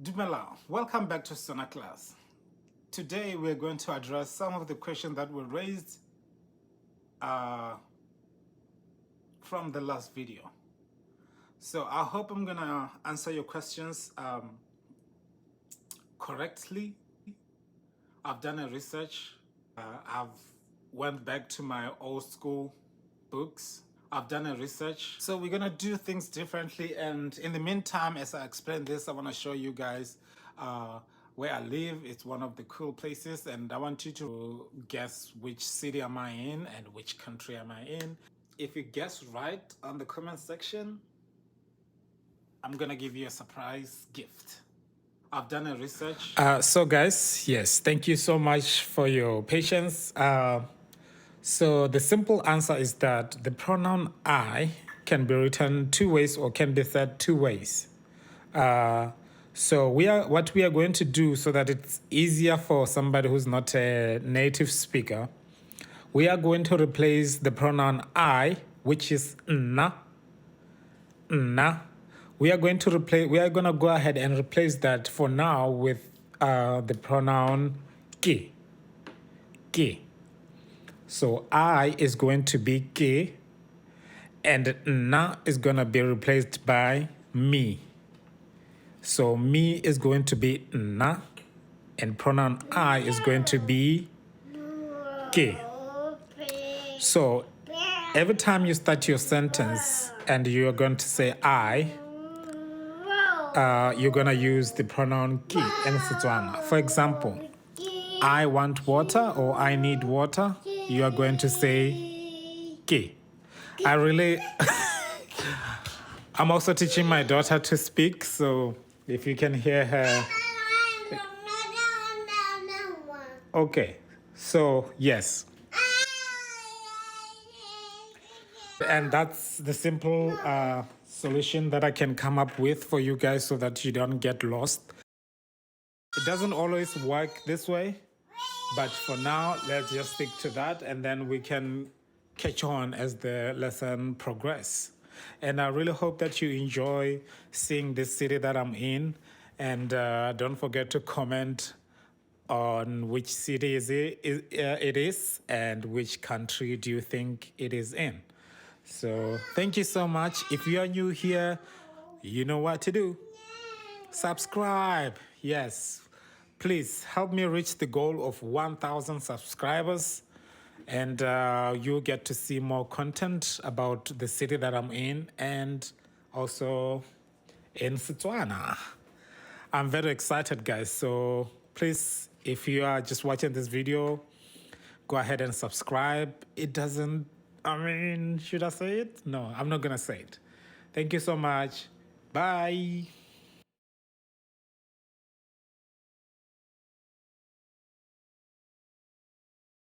Dumela, welcome back to Setswana class. Today we're going to address some of the questions that were raised from the last video. So I hope I'm gonna answer your questions correctly. I've done a research. I've went back to my old school books. I've done a research. So we're gonna do things differently. And in the meantime, as I explain this, I wanna show you guys where I live. It's one of the cool places, and I want you to guess which city am I in and which country am I in. If you guess right on the comment section, I'm gonna give you a surprise gift. I've done a research. So guys, yes, thank you so much for your patience. So the simple answer is that the pronoun I can be written two ways or can be said two ways. So what we are going to do so that it's easier for somebody who's not a native speaker, we are going to replace the pronoun I, which is na. We are going to go ahead and replace that for now with the pronoun ke. So I is going to be ke, and na is going to be replaced by me. So me is going to be na, and pronoun I is going to be ke. So every time you start your sentence and you're going to say I, you're going to use the pronoun ke in Setswana. For example, I want water or I need water, you are going to say ke. I'm also teaching my daughter to speak, so if you can hear her. Okay, so yes. And that's the simple solution that I can come up with for you guys so that you don't get lost. It doesn't always work this way, but for now, let's just stick to that, and then we can catch on as the lesson progress. And I really hope that you enjoy seeing this city that I'm in, and don't forget to comment on which city it is and which country do you think it is in. So thank you so much. If you are new here, you know what to do. Subscribe. Yes. Please help me reach the goal of 1,000 subscribers, and you'll get to see more content about the city that I'm in and also in Setswana. I'm very excited, guys. So please, if you are just watching this video, go ahead and subscribe. Should I say it? No, I'm not going to say it. Thank you so much. Bye.